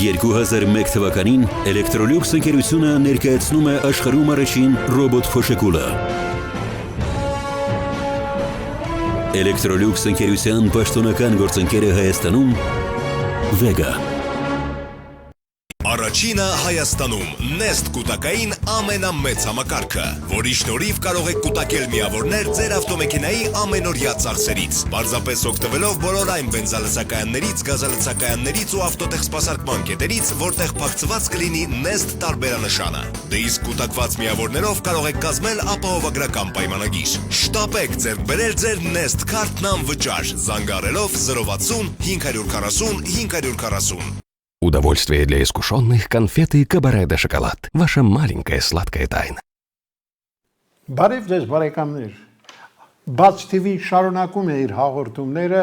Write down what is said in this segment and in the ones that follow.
2001 թվականին Էլեկտրոլյուքս ընկերությունը ներկայացնում է աշխարհում առաջին ռոբոտ փոշեկուլը։ Էլեկտրոլյուքս ընկերության պաշտոնական գործընկերը Հայաստանում Vega։ Առաջինը Հայաստանում Nest կուտակային ամենամեծ համակարգը, որի շնորհիվ կարող եք կուտակել միավորներ ձեր ավտոմեքենայի ամենօրյա ծախսերից, պարզապես օգտվելով բոլոր այն բենզալցակայաններից, գազալցակայաններից ու ավտոտեխսպասարկման կետերից, որտեղ փակցված կլինի Nest տարբերանշանը։ Դե իսկ կուտակված միավորներով կարող եք կազմել ապահովագրական պայմանագիր։ Շտապեք ձեռք բերել ձեր Nest քարտն անվճար, զանգահարելով 060 540 540։ Удовольствие для искушенных конфеты Кабаре де Шоколад. Ваша маленькая сладкая тайна. Բարև ձեզ բարեկամներ։ Բաց TV շարունակում է իր հաղորդումները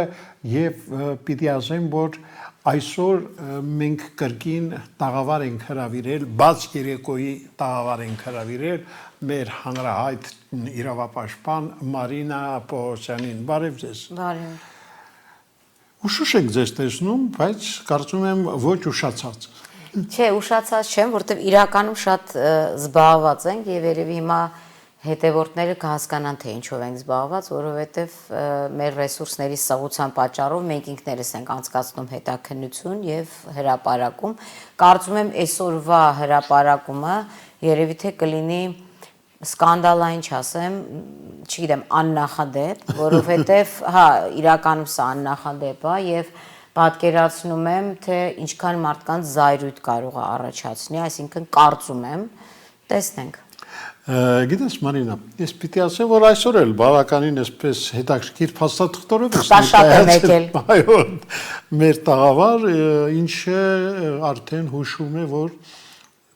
եւ պիտի ասեմ, որ այսօր մենք կրկին տաղավար ենք հրավիրել, բաց երեկոյի տաղավար ենք հրավիրել մեր հանրահայտ իրավապաշտպան Մարինա Պողոսյանին։ Բարև ձեզ։ Բարև։ Ուշուշ եք ձեզ տեսնում, բայց կարծում եմ ոչ ուշացած։ Չէ, ուշացած չեմ, որովհետև իրականում շատ զբաղված ենք եւ երևի հիմա հետևորդները կհասկանան թե ինչով ենք զբաղված, որովհետև մեր ռեսուրսների սղության պատճառով մենք ինքներս ենք անցկացնում հետաքննություն եւ հրապարակում։ Կարծում եմ այսօրվա հրապարակումը երևի թե կլինի սկանդալային չասեմ, չգիտեմ, աննախադեպ, որովհետև հա, իրականում սա աննախադեպ է եւ պատկերացնում եմ, թե ինչքան մարդկանց զայրույթ կարող է առաջացնի, այսինքն կարծում եմ, տեսնենք։ Գիտես Մարինա, ես պիտի ասեմ, որ այսօր էլ բավականին այսպես հետաքրքիր փաստաթղթերով եկել։ Այո, մեր տաղավար, ինչը արդեն հուշում է, որ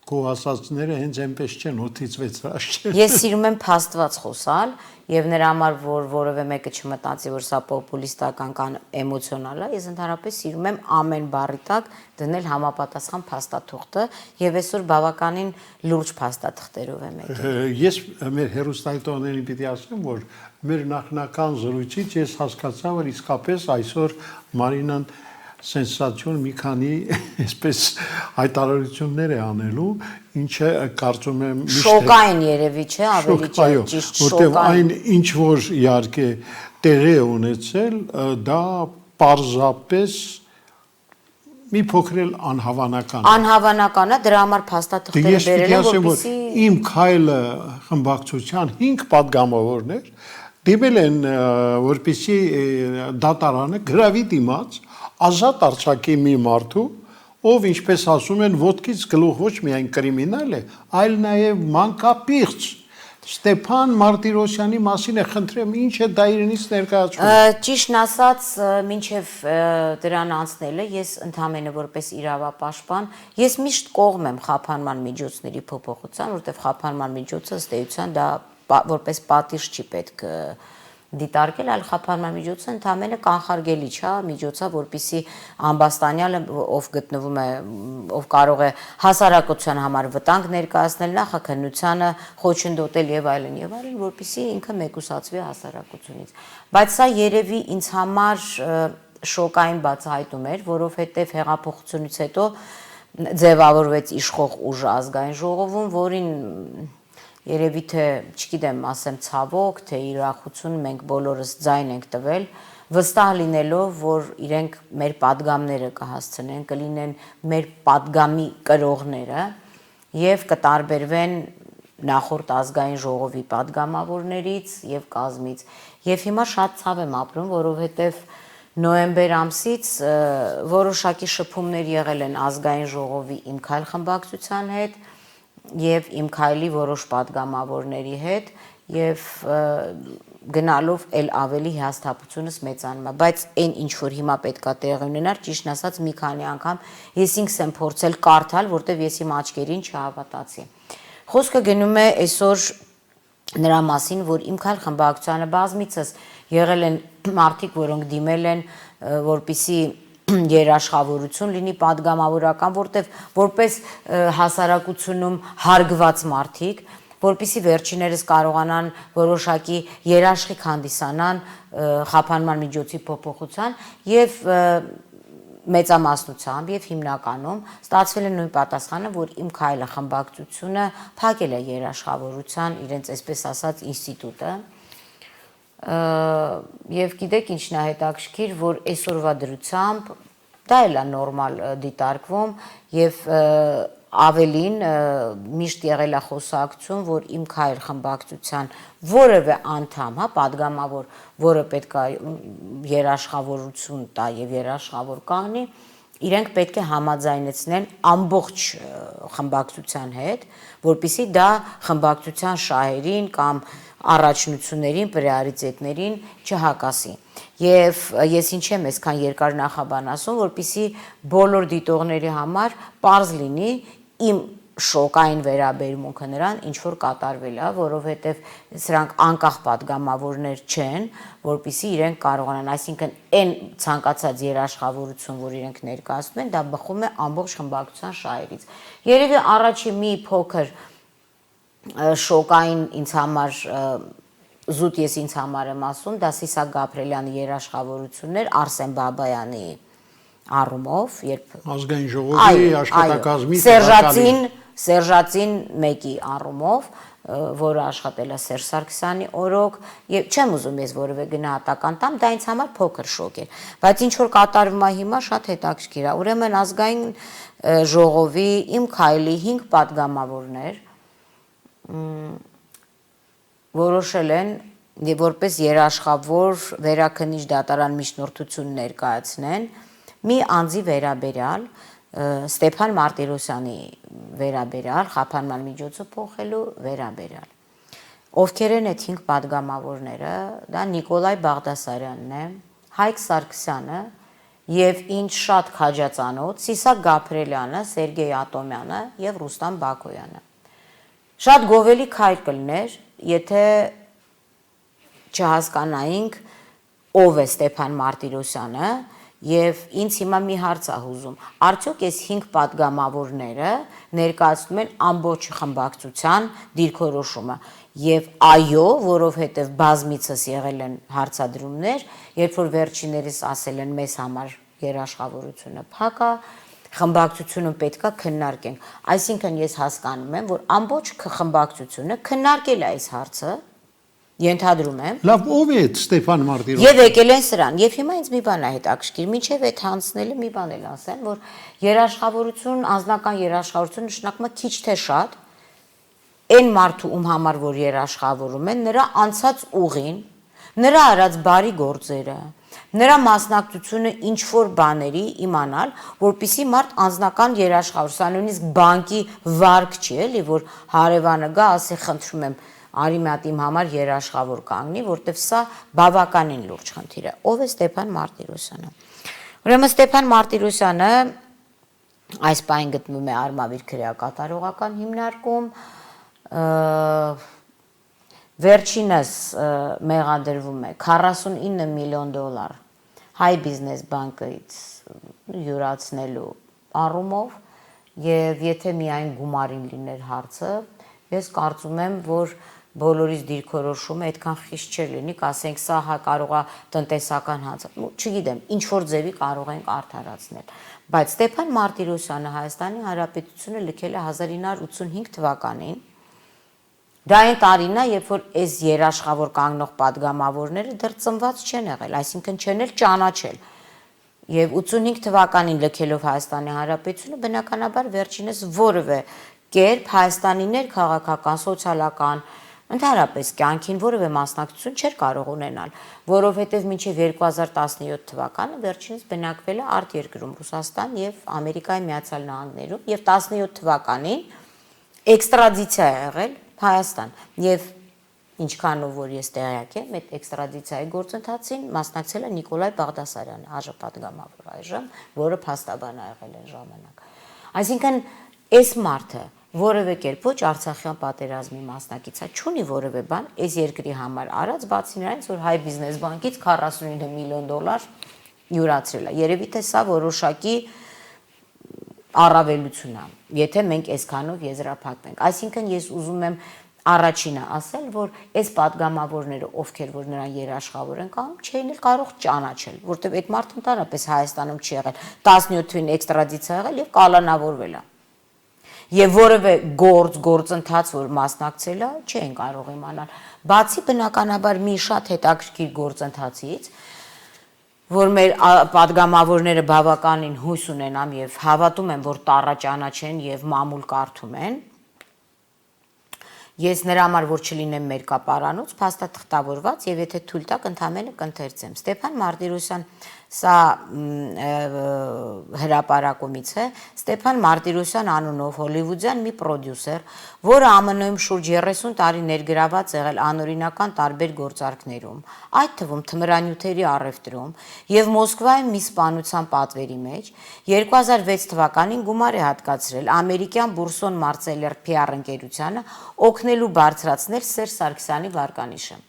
քո ասածները հենց այնպես չեն, օդից վեցրած չեն։ Ես սիրում եմ փաստված խոսալ եւ նրա համար որ որևէ մեկը չմտածի, որ սա պոպուլիստական կամ էմոցիոնալ է, ես ընդհանրապես սիրում եմ ամեն բառի տակ դնել համապատասխան փաստաթուղթը եւ այսօր բավականին լուրջ փաստաթղթերով եմ եկել։ Ես մեր հերոստայտոներին պիտի ասեմ, որ մեր նախնական զրույցից ես հասկացա, որ իսկապես այսօր Մարինան սենսացիոն մի քանի այսպես հայտարարություններ է անելու, ինչը կարծում եմ շոկային երևի չէ, ավելի ճիշտ շոկային, որտեղ այն ինչ որ իհարկե տեղի է ունեցել, դա պարզապես մի փոքր էլ անհավանական է։ Անհավանական է, դրա համար փաստաթղթերը բերել եմ, որպեսզի իմ քայլը խմբակցության 5 падգամավորներ դիմել են, որպեսզի դատարանը գրավի դիմաց ազատ արձակի մի մարդու, ով ինչպես ասում են, ոտքից գլուխ ոչ միայն կրիմինալ է, այլ նաև մանկապիղծ Ստեփան Մարտիրոսյանի մասին է խնդրեմ, ինչ է դա իրենից ներկայացնում։ Ճիշտն ասած, մինչև դրան անցնելը ես ընդհանրապես որպես իրավապաշտպան, ես միշտ կողմ եմ խափանման միջոցների փոփոխության, որովհետև խափանման միջոցը ըստ էության դա որպես պատիժ չի պետք դիտարկել, այլ խափանման միջոցը ընդհանրապես կանխարգելի չէ, միջոցը, որպեսզի ամբաստանյալը, ով գտնվում է, ով կարող է հասարակության համար վտանգ ներկայացնել, նախաքննությանը խոչընդոտել եւ այլն, որպեսզի ինքը մեկուսացվի հասարակությունից։ Բայց սա երևի ինձ համար շոկային բացահայտում էր, որովհետեւ հեղափոխությունից հետո ձևավորվեց իշխող ուժ ազգային ժողովում, որին երևի թե, չգիտեմ, ասեմ ցավոք, թե իրախություն մենք բոլորս ձայն ենք տվել, վստահ լինելով, որ իրենք մեր падգամները կհասցնեն, կլինեն մեր падգամի կրողները եւ կտարբերվեն նախորդ ազգային ժողովի падգամավորներից եւ կազմից։ Եվ հիմա շատ ցավ եմ ապրում, որովհետեւ նոյեմբեր ամսից որոշակի շփումներ եղել են ազգային ժողովի իմ քայլ խմբակցության հետ եւ իմ քայլի որոշ падգամավորների հետ եւ գնալով էլ ավելի հիասթափությունս մեծանում է, բայց այն ինչ որ հիմա պետքա տեղի ունենար, ճիշտ ասած մի քանի անգամ ես ինքս եմ փորձել կարդալ, որտեվ ես իմ աչքերին չհավատացի։ Խոսքը գնում է այսօր նրա մասին, որ իմ քայլ խմբակցությանը բազմիցս եղել են մարդիկ, որոնք դիմել են, որպիսի երաշխավորություն լինի падգամավորական, որտեվ որպես հասարակությունում հարգված մարդիկ, որպեսզի վերջիներս կարողանան որոշակի երաշխիք հանդիսանան խափանման միջոցի փոփոխության եւ մեծամասնությամբ եւ հիմնականում ստացվել է նույն պատասխանը, որ իմ քայլը խմբակցությունը փակել է երաշխավորության իրենց այսպես ասած ինստիտուտը։ Եվ գիտեք ինչն է հետաքրքիր, որ այսօրվա դրությամբ դա էլ է նորմալ դիտարկվում եւ ավելին միշտ եղել է խոսակցություն, որ իմ քայլ խմբակցության որևէ անդամ, падգամավոր, որը պետք է երաշխավորություն տա եւ երաշխավոր կանգնի, իրենք պետք է համաձայնեցնեն ամբողջ խմբակցության հետ, որpիսի դա խմբակցության շահերին կամ առաջնություններին, պրիորիտետներին չհակասի։ Եվ ես ինչ եմ այսքան երկար նախաբան ասում, որpիսի բոլոր դիտողների համար պարզ լինի իմ շոկային վերաբերմունքը նրան, ինչ որ կատարվել է, որովհետև սրանք անկախ падգամավորներ չեն, որpիսի իրենք կարողանան, այսինքն այն ցանկացած երաշխավորություն, որ իրենք ներկայացնում են, դա բխում է ամբողջ խմբակցության շահերից։ Երևի առաջի մի փոքր շոկային ինձ համար զուտ ես ինձ համար եմ ասում, դա Սիսակ Գաբրելյանի երաշխավորություններ Արսեն Բաբայանի առումով, երբ ազգային ժողովի աշխատակազմի Սերժածին մեկի առումով, որը աշխատել է Սերժ Սարգսյանի օրոք, եւ չեմ ուզում ես որևէ գնահատական տամ, դա ինձ համար փոքր շոկ է, բայց ինչ որ կատարվում է հիմա շատ հետաքրքիր է։ Ուրեմն ազգային ժողովի իմ քայլի 5 падգամավորներ որոշել են որպես երաշխավոր վերաքննիչ դատարան միջնորդություն ներկայացնեն մի անձի վերաբերյալ Ստեփան Մարտիրոսյանի վերաբերյալ խափանման միջոցը փոխելու վերաբերյալ։ Ովքեր են այդ 5 падգամավորները, դա Նիկոլայ Բաղդասարյանն է, Հայկ Սարգսյանը եւ ինչ շատ քաջածանոթ Սիսակ Գաբրելյանը, Սերգեյ Ատոմյանը եւ Ռուստամ Բակոյանը։ Շատ գովելի քայլ կլներ, եթե չհասկանայինք ով է Ստեփան Մարտիրոսյանը եւ ինձ հիմա մի հարց է հուզում։ Արդյոք այս 5 падգամավորները ներկայացնում են ամբողջ խմբակցության դիրքորոշումը եւ այո, որովհետեւ բազմիցս եղել են հարցադրումներ, երբ որ վերջիներիս ասել են մեզ համար երաշխավորությունը փակ է, խմբակցությունը պետքա քննարկենք։ Այսինքն ես հասկանում եմ, որ ամբողջ խմբակցությունը քննարկել է այս հարցը, ենթադրում եմ։ Լավ, ով է Ստեփան Մարտիրոսյանը։ Եվ եկել են սրան։ Եվ հիմա ինձ մի բան է հետաքրքիր, մինչև այդ հանցնելը մի բան էլ ասեմ, որ երաշխավորություն, անձնական երաշխավորություն նշանակում է քիչ թե շատ այն մարդու ում համար որ երաշխավորում են, նրա անցած ուղին, նրա արած բարի գործերը, նրա մասնակցությունը ինչ որ բաների իմանալ, որpիսի մարդ անձնական երաշխավորություն, նույնիսկ բանկի վարկ չի, էլի, որ հարևանը գա, ասի խնդրում եմ արի մատ իմ համար երաշխավոր կանգնի, որտեվ սա բավականին լուրջ խնդիր է։ Ով է Ստեփան Մարտիրոսյանը։ Ուրեմն Ստեփան Մարտիրոսյանը այս պահին գտնվում է Արմավիր քրեակատարողական հիմնարկում, վերջինս մեղադրվում է 49 միլիոն դոլար Հայ բիզնես բանկից յուրացնելու առումով, եւ եթե միայն գումարին լիներ հարցը, ես կարծում եմ, որ բոլորիս դիրքորոշումը այդքան խիստ չէր լինի, կասենք սա կարող է տնտեսական հանց, չգիտեմ, ինչ որ ձևի կարող ենք արդարացնել։ Բայց Ստեփան Մարտիրոսյանը Հայաստանի Հանրապետությունը լքել է 1985 թվականին։ Դա այն տարին է, երբ որ այս երաշխավոր կանգնող падգամավորները դեռ ծնված չեն եղել, այսինքն չեն էլ ճանաչել։ Եվ 85 թվականին լքելով Հայաստանի Հանրապետությունը բնականաբար վերջինս որևէ կերպ Հայաստանի ներքաղաքական, սոցիալական, ընդհանրապես կյանքին որևէ մասնակցություն չէր կարող ունենալ, որովհետև մինչև 2017 թվականը վերջինս բնակվել է արտերկրում Ռուսաստան եւ Ամերիկայի Միացյալ Նահանգներում եւ 17 թվականին էքստրադիցիա է եղել Հայաստան եւ ինչքանով որ ես տեղյակ եմ, այդ էքստրադիցիայի գործընթացին մասնակցել է Նիկոլայ Բաղդասարյանը, ԱԺ падգամավոր այժմ, որը փաստաբան է եղել այն ժամանակ։ Այսինքն այս մարդը որևէ կերպ ոչ Արցախյան պատերազմի մասնակից է, չունի որևէ բան այս երկրի համար արած, բացի նրանից, որ Հայ բիզնես բանկից 49 միլիոն դոլար յուրացրել է։ Երևի թե սա որոշակի առավելություն է, եթե մենք այսքանով եզրափակվենք։ Այսինքն ես ուզում եմ առաջինը ասել, որ այս падգամավորները, ովքեր որ նրան երաշխավոր են կանում, չէին էլ կարող ճանաչել, որտեղ այդ մարդը ընդհանրապես Հայաստանում չի եղել, 17 թվին էքստրադիցիա եղել եւ կալանավորվել է։ Եվ որևէ գործընթաց, որ մասնակցել է, չեն կարող իմանալ։ Բացի բնականաբար մի շատ հետաքրքիր գործընթացից, որ մեր падգամավորները բավականին հույս ունենամ եւ հավատում եմ, որ տառա ճանաչեն եւ մամուլ կարդում են։ Ես նրա համար որ չլինեմ մերկապարանոց, փաստաթղթավորված եւ եթե թույլ տաք ընդամենը կընթերցեմ։ Ստեփան Մարտիրոսյան, սա հրապարակումից է, Ստեփան Մարտիրոսյան անունով հոլիվուդյան մի պրոդյուսեր, որը ԱՄՆ-ում շուրջ 30 տարի ներգրաված եղել անօրինական տարբեր գործարքներում, այդ թվում թմրանյութերի առևտրում եւ Մոսկվայում մի սպանության պատվերի մեջ 2006 թվականին գումար է հատկացրել ամերիկյան Բուրսոն Մարցելեր PR ընկերությանը օգնելու բարձրացնել Սերժ Սարգսյանի վարկանիշը։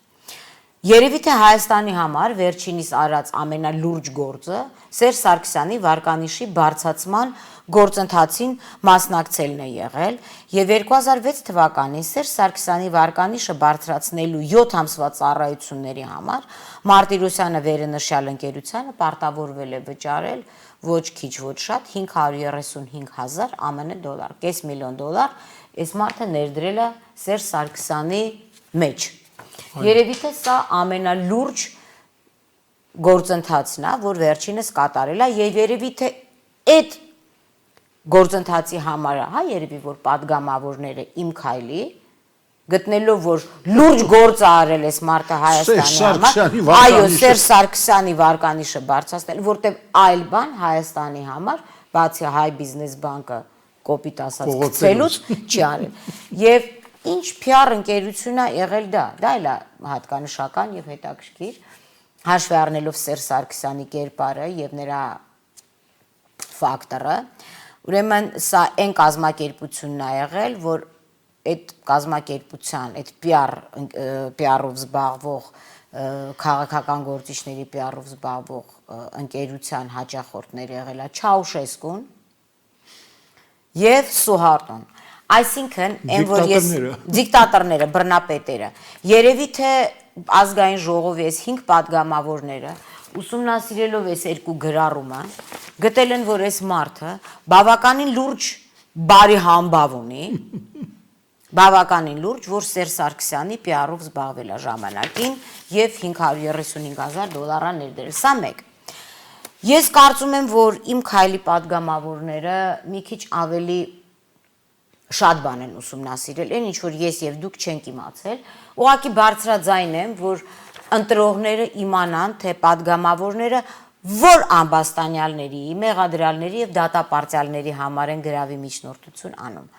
Երևի թե Հայաստանի համար վերջինիս արած ամենալուրջ գործը Սերժ Սարգսյանի վարկանիշի բարձրացման գործընթացին մասնակցելն է եղել եւ 2006 թվականին Սերժ Սարգսյանի վարկանիշը բարձրացնելու 7 ամսվա ծառայությունների համար Մարտիրոսյանը վերնշյալ ընկերությանը պարտավորվել է վճարել ոչ քիչ ոչ շատ 535,000 ԱՄՆ դոլար, $500,000, այս մարդը ներդրել է Սերժ Սարգսյանի մեջ։ Երևի թե սա ամենալուրջ գործընթացն է, որ վերջինս կատարել է եւ երևի թե այդ գործընթացի համար է, հա, երևի որ падգամավորները իմ քայլի գտնելով որ լուրջ գործ է արել այս մարդը Հայաստանի համար, այո, Սերժ Սարգսյանի վարկանիշը բարձրացնել, որտեղ այլ բան Հայաստանի համար, բացի հայ բիզնես բանկը կոպիտ ասած գցելուց չի արել։ Եվ ինչ PR ընկերություն է եղել դա էլ է հատկանշական եւ հետաքրքիր, հաշվի առնելով Սերժ Սարգսյանի կերպարը եւ նրա ֆակտորը, ուրեմն սա այն կազմակերպությունն է եղել, որ այդ կազմակերպության, այդ PR-ով զբաղվող քաղաքական գործիչների PR-ով զբաղվող ընկերության հաճախորդներ եղել է Չաուշեսկուն եւ Սուհարտուն։ Այսինքն, այն որ ես դիկտատորները, բռնապետերը, երևի թե ազգային ժողովի այս 5 падգամավորները ուսումնասիրելով այս երկու գրառումը գտել են, որ այս մարդը բավականին լուրջ բարի համբավ ունի, բավականին լուրջ, որ Սերժ Սարգսյանի PR-ով զբաղվել է ժամանակին եւ $535,000 ներդրել։ Սա մեկ։ Ես կարծում եմ, որ իմ քայլի падգամավորները մի քիչ ավելի շատ բան են ուսումնասիրել, այն ինչ որ ես եւ դուք չենք իմացել, ուղղակի բարձրաձայն եմ, որ ընտրողները իմանան, թե падգամավորները որ ամբաստանյալների, մեղադրյալների եւ դատապարտյալների համար են գրավի միջնորդություն անում։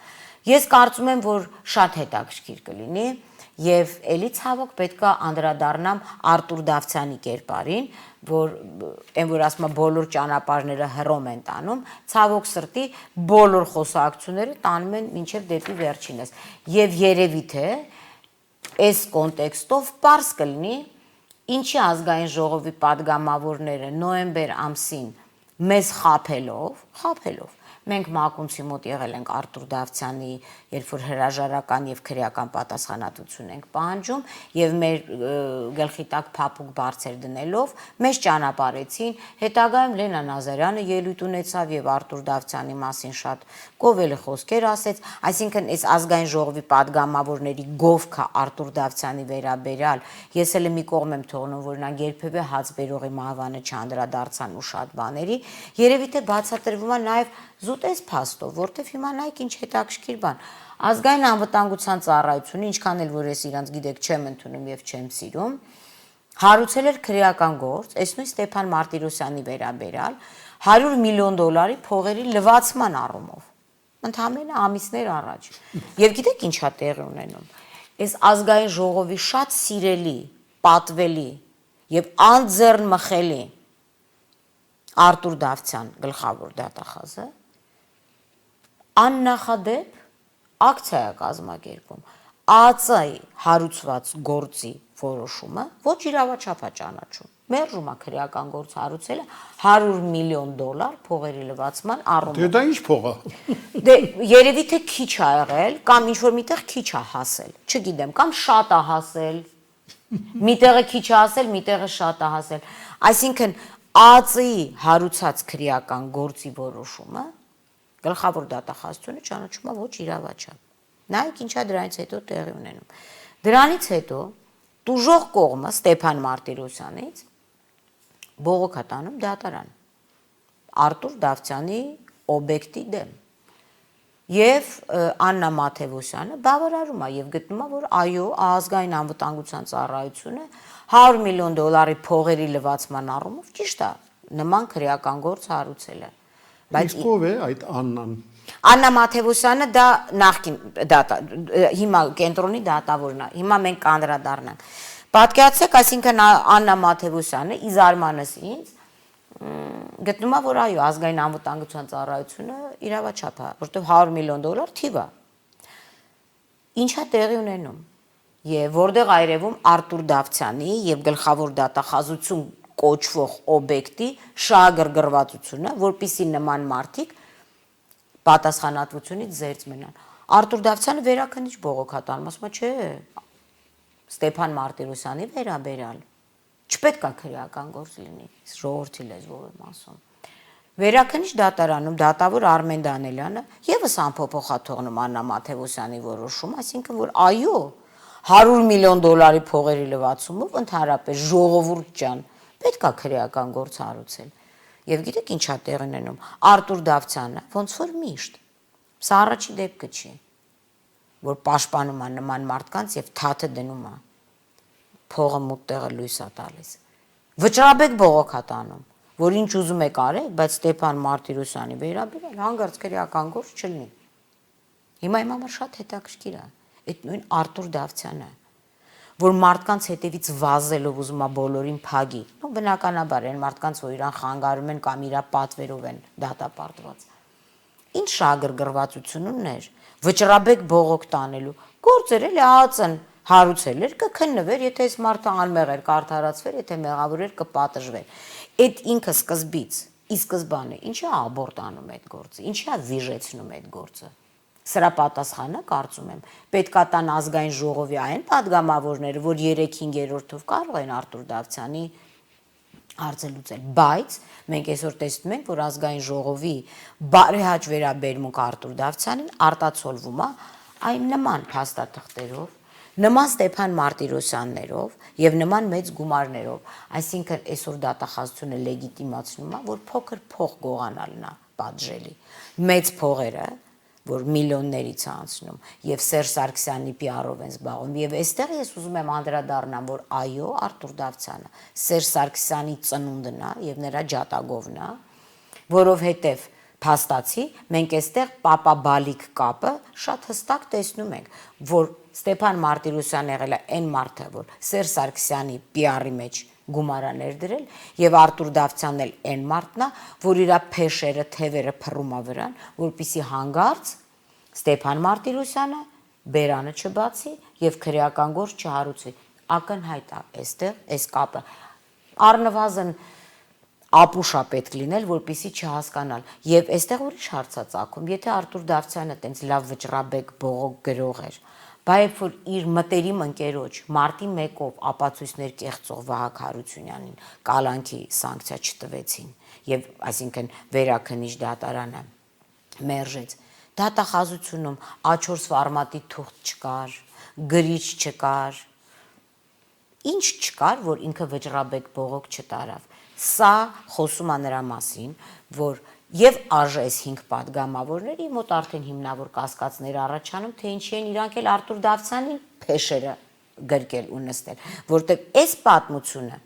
Ես կարծում եմ, որ շատ հետաքրքիր կլինի եւ ելի ցավոք պետքա անդրադառնամ Արտուր Դավթյանի կերպարին, որ այն որ ասում է բոլոր ճանապարհները հռոմ են տանում, ցավոք սրտի բոլոր խոսակցությունները տանում են մինչև դեպի վերջինս։ Եվ երևի թե այս կոնտեքստով པարզ կլինի, ինչի ազգային ժողովի падգամավորները նոյեմբեր ամսին մեզ խաբելով մենք մակունցի մոտ եղել ենք Արտուր Դավթյանի, երբ որ հրաժարական եւ քրեական պատասխանատվություն ենք պահանջում եւ մեր գլխի տակ փափուկ բարձր դնելով մեզ ճանապարհեցին, հետագայում Լենա Նազարյանը ելույթ ունեցավ եւ Արտուր Դավթյանի մասին շատ կովելի խոսքեր ասեց, այսինքն այս ազգային ժողովի падգամավորների գովքա Արտուր Դավթյանի վերաբերյալ ես էլ մի կողմ եմ թողնում, որ նա երբևէ հացբերողի մահվանը չանդրադարձան ու շատ բաների, երևի թե բացատրվում է նաեւ զուտես փաստով, որտեվ հիմա նայեք ինչ հետաքրքիր բան։ Ազգային անվտանգության ծառայությունը, ինչքան էլ որ ես իրանց գիտեք չեմ ընդունում եւ չեմ սիրում, հարուցել էր քրեական գործ, այս նույն Ստեփան Մարտիրոսյանի վերաբերյալ $100 միլիոն փողերի լվացման առումով։ Ընդամենը ամիսներ առաջ։ Եվ գիտեք ինչ է տեղի ունենում։ Այս ազգային ժողովի շատ սիրելի, պատվելի եւ անձեռն մխելի Արտուր Դավթյան գլխավոր դատախազը աննախադեպ ակցիա է կազմակերպում ԱԱԾ-ի հարուցված գործի որոշումը ոչ իրավաչափ է ճանաչում։ Մերժում է քրեական գործ հարուցելը $100 միլիոն փողերի լվացման առումով։ Դա ինչ փող է։ Դե երևի թե քիչ է եղել, կամ ինչ որ միտեղ քիչ է հասել, չգիտեմ, կամ շատ է հասել։ Միտեղը քիչ է հասել, միտեղը շատ է հասել։ Այսինքն ԱԱԾ-ի հարուցած քրեական գործի որոշումը գլխավոր դատախազությունը ճանաչում է ոչ իրավաչափ։ Նայեք ինչա դրանից հետո տեղի ունենում։ Դրանից հետո տուժող կողմը Ստեփան Մարտիրոսյանից բողոք է տանում դատարան Արտուր Դավթյանի օբյեկտի դեմ։ Եվ Աննա Մաթևոսյանը բավարարում է եւ գտնում է, որ այո, ազգային անվտանգության ծառայությունը $100 միլիոն փողերի լվացման առումով ճիշտ է նման քրեական գործ հարուցել է։ Բայց ով է այդ Աննան։ Աննա Մաթևոսյանը դա նախկին հիմա կենտրոնի դատավորն է։ Հիմա մենք կանդրադառնանք։ Պատկերացրեք, այսինքն Աննա Մաթևոսյանը ի զարմանս ինձ գտնում է, որ այո, ազգային անվտանգության ծառայությունը իրավաչափ է, որտեղ $100 միլիոն թիվ է։ Ինչա տեղի ունենում։ Եվ որտեղ այրևում Արտուր Դավթյանի եւ գլխավոր դատախազություն կոչվող օբյեկտի շահագրգռվածությունը, որպիսի նման մարդիկ պատասխանատվությունից զերծ մնան։ Արտուր Դավթյանը վերաքննիչ բողոք է տանում, ասում է, չէ, Ստեփան Մարտիրոսյանի վերաբերյալ չպետք է քրեական գործ լինի, ժողովրդի լեզվով եմ ասում։ Վերաքննիչ դատարանում դատավոր Արմեն Դանելյանը եւս անփոփոխ է թողնում Աննա Մաթևոսյանի որոշում, այսինքն որ այո, $100 միլիոն փողերի լվացումով ընդհանրապես ժողովուրդ ջան պետք է քրեական գործ հարուցել։ Եվ գիտեք ինչ է տեղի ունենում։ Արտուր Դավթյանը ոնց որ միշտ սա առաջի դեպքը չի, որ պաշտպանում է նման մարդկանց եւ թաթը դնում է։ Փողը մութ տեղը լույս է տալիս։ Վճռաբեկ բողոք է տանում, որ ինչ ուզում եք արեք, բայց Ստեփան Մարտիրոսյանի վերաբերյալ հանգարց քրեական գործ չլինի։ Հիմա իմ համար շատ հետաքրքիր է այդ նույն Արտուր Դավթյանը, որ մարդկանց հետևից վազելով ուզում է բոլորին փագի։ Ну բնականաբար են մարդկանց, որ իրան խանգարում են կամ իրա պատվերով են դատապարտված։ Ինչ շահագրգռվածություն ուներ, վճռաբեկ բողոք տանելու գործեր էլի ԱԱԾ-ն հարուցել էր, կքննվեր, եթե այս մարդը անմեղ էր, կարդարացվեր, եթե մեղավոր էր, կպատժվեր։ Այդ ինքը սկզբից, ի սկզբանե, ինչի է աբորտ անում այդ գործը, ինչի է վիժեցնում այդ գործը։ Սրա պատասխանը կարծում եմ պետքա տան ազգային ժողովի այն падգամավորները, որ 3-5-րդով կարող են Արտուր Դավթյանի հարցը լուծել, բայց մենք այսօր տեսնում ենք, որ ազգային ժողովի բարեհաճ վերաբերմունք Արտուր Դավթյանին արտացոլվում է այն նման փաստաթղթերով, նման Ստեփան Մարտիրոսյաններով եւ նման մեծ գումարներով, այսինքն այսօր դատախազությունը լեգիտիմացնում է, որ փոքր փող գողանալն է պատժելի, մեծ փողերը որ միլիոններից է անցնում եւ Սերժ Սարգսյանի PR-ով են զբաղվում եւ այստեղ ես ուզում եմ անդրադառնամ որ այո Արտուր Դավթյանը Սերժ Սարգսյանի ծնունդն է եւ նրա ջատագովն է որովհետեւ փաստացի մենք այստեղ պապաբալիկ կապը շատ հստակ տեսնում ենք որ Ստեփան Մարտիրոսյանը եղել է այն մարդը որ Սերժ Սարգսյանի PR-ի մեջ գումարա ներդրել եւ Արտուր Դավթյանն էլ այն մարդն է, որ իր փեշերը, թևերը փռում է վրան, որպիսի հանգարց Ստեփան Մարտիրոսյանը բերանը չբացի եւ քրեական գործ չհարուցի։ Ակնհայտ է այստեղ այս կապը։ Առնվազն ապուշա պետք լինել, որպիսի չհասկանալ։ Եվ այստեղ ուրիշ հարց է ծագում, եթե Արտուր Դավթյանը տենց լավ վճռաբեկ բողոք գրող էր, բայց որ իր մտերիմ ընկերոջ մարտի 1-ով ապացույցներ կեղծող Վահագ Հարությունյանին կալանքի սանկցիա չտվեցին եւ այսինքն վերաքննիչ դատարանը մերժեց դատախազությունում A4 ֆորմատի թուղթ չկար, գրիչ չկար, ինչ չկար, որ ինքը վճռաբեկ բողոք չտարավ։ Սա խոսում է նրա մասին, որ եւ AժS 5 падգամավորների մոտ արդեն հիմնավոր կասկածներ առաջանում, թե ինչի են իրանք էլ Արտուր Դավթյանին փեշերը գրկել ու նստել, որտեղ այս պատմությունը,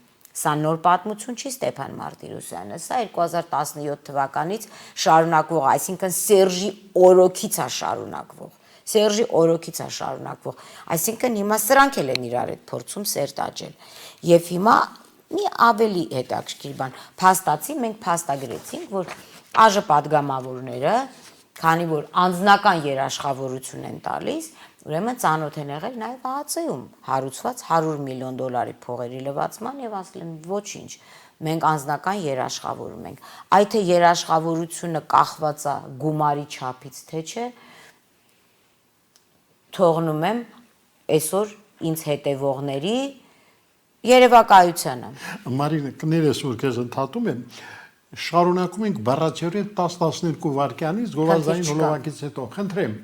սա նոր պատմություն չի Ստեփան Մարտիրոսյանը, սա 2017 թվականից շարունակվող, այսինքն Սերժի օրոքից է շարունակվող, Սերժի օրոքից է շարունակվող, այսինքն հիմա սրանք էլ են իրար հետ փորձում սերտ աճել, եւ հիմա մի ավելի հետաքրքիր բան, փաստացի մենք փաստագրեցինք, որ ԱԺ падգամավորները, քանի որ անձնական երաշխավորություն են տալիս, Ուրեմն ծանոթ են եղել նաև ԱԱՑ-ում հարուցված $100 միլիոն փողերի լվացման եւ ասել են ոչինչ, մենք անձնական երաշխավորում ենք։ Այդ թե երաշխավորությունը կախված է գումարի չափից, թե չէ, թողնում եմ այսօր ինձ հետևողների երևակայությանը։ Մարինա, կներես որ քեզ ընդհատում եմ, շարունակում ենք բառացիորեն 10-12 վայրկյանից գովազդային հոլովակից հետո, խնդրեմ։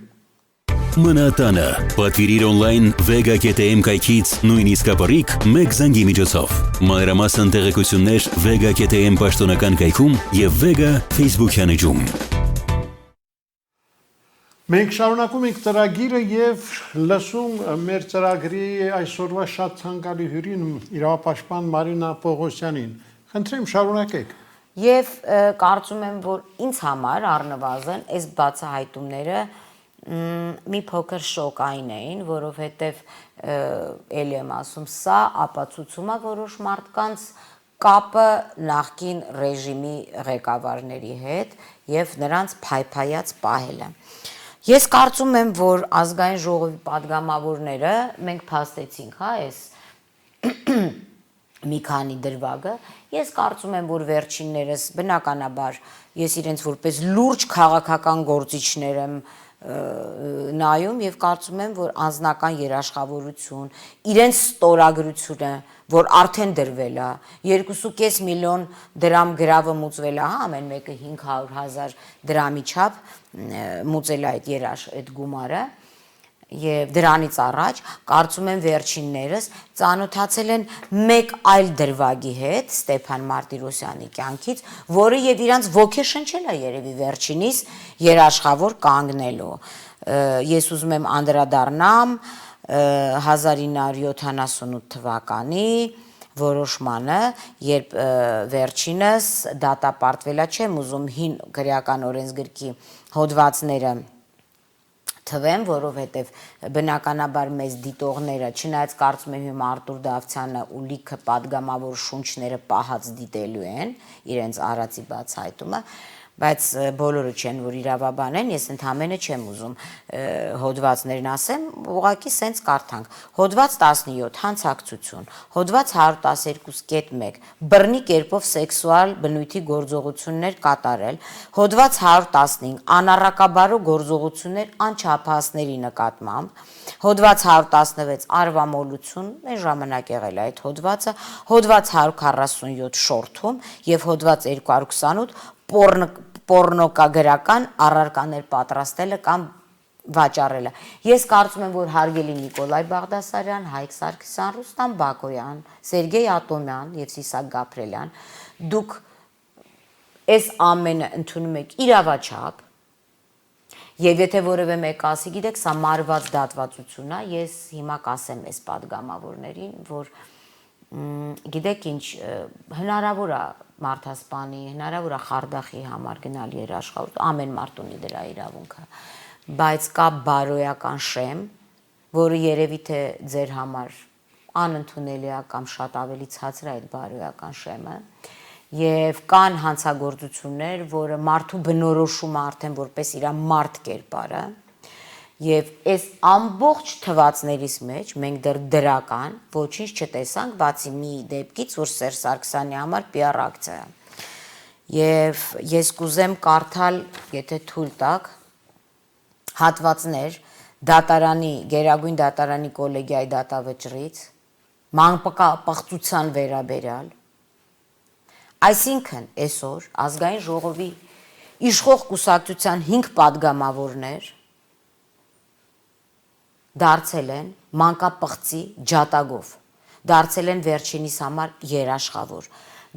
Մնատանը պատվիրիր օնլայն vega.am կայքից նույնիսկ ապառիկ մեկ զանգի միջոցով։ Մանրամասն տեղեկություններ vega.am պաշտոնական կայքում եւ Vega Facebook-յան էջում։ Մենք շարունակում ենք ծրագիրը եւ լսում մեր ծրագրի այսօրվա շատ ցանկալի հյուրին իրավապաշտպան Մարինա Պողոսյանին։ Խնդրեմ շարունակեք։ Եվ կարծում եմ, որ ինձ համար առնվազն այս բացահայտումները մի փոքր շոկային էին, որովհետև էլի եմ ասում, սա ապացուցում է որոշ մարդկանց կապը նախկին ռեժիմի ղեկավարների հետ եւ նրանց փայփայած պահելը։ Ես կարծում եմ, որ ազգային ժողովի падգամավորները մենք փաստեցինք, հա, այս մի քանի դրվագը, ես կարծում եմ, որ վերջիններս բնականաբար ես իրենց որպես լուրջ քաղաքական գործիչներ եմ նայում եւ կարծում եմ, որ անձնական երաշխավորություն, իրենց ստորագրությունը, որ արդեն դրվել է, 2.5 միլիոն դրամ գրավը մուծվել է, հա, ամեն մեկը 500,000 դրամի չափ մուծել է այդ գումարը եւ դրանից առաջ կարծում եմ վերջիններս ծանոթացել են մեկ այլ դրվագի հետ Ստեփան Մարտիրոսյանի կյանքից, որը եւ իրանց ոգեշնչել է երևի վերջինիս երաշխավոր կանգնելու։ Ես ուզում եմ անդրադառնամ 1978 թվականի որոշմանը, երբ վերջինս դատապարտվելա, չեմ ուզում հին քրեական օրենսգրքի հոդվածները թվեմ, որովհետև բնականաբար մեզ դիտողները, չնայած կարծում եմ հիմա Արտուր Դավթյանը ու լիքը падգամավոր շունչները պահած դիտելու են իրենց արածի բացահայտումը, բայց բոլորը չեն, որ իրավաբան են, ես ընդհանրապես չեմ ուզում հոդվածներն ասեմ, ուղղակի սենց կարդանք։ Հոդված 17 հանցակցություն, հոդված 112.1 բռնի կերպով սեքսուալ բնույթի գործողություններ կատարել, հոդված 115 անառակաբարո գործողություններ անչափահասների նկատմամբ, հոդված 116 արվամոլություն, այն ժամանակ եղել է այդ հոդվածը, հոդված 147 շորթում եւ հոդված 228 պոռնոկագրական առարկաներ պատրաստելը կամ վաճառելը։ Ես կարծում եմ, որ հարգելի Նիկոլայ Բաղդասարյան, Հայկ Սարգսյան, Ռուստամ Բակոյան, Սերգեյ Ատոմյան եւ Սիսակ Գաբրելյան, դուք այս ամենը ընդունում եք իրավաչափ, եւ եթե որևէ մեկ ասի, գիտեք, սա մարված դատվածություն է, ես հիմա կասեմ այս падգամավորներին, որ գիտեք ինչ, հնարավոր է մարդասպանի, հնարավոր է Խարդախի համար գնալ երաշխավոր, ամեն մարդ ունի դրա իրավունքը, բայց կա բարոյական շեմ, որը երևի թե ձեր համար անընդունելի է կամ շատ ավելի ցածր է այդ բարոյական շեմը, եւ կան հանցագործություններ, որը մարդու բնորոշում է արդեն որպես իր մարդ կերպարը, եւ այս ամբողջ թվացներից մեջ մենք դեռ դրական ոչինչ չտեսանք, բացի մի դեպքից, որ Սերժ Սարգսյանի համար PR ակցիա է։ Եվ ես կուզեմ կարդալ, եթե թույլ տաք, հատվածներ դատարանի, Գերագույն դատարանի կոլեգիայի դատավճռից, մանրապղծության վերաբերյալ, այսինքն այսօր ազգային ժողովի իշխող կուսակցության 5 падգամավորներ դարձել են մանկապղծի ջատագով, դարձել են վերջինիս համար երաշխավոր,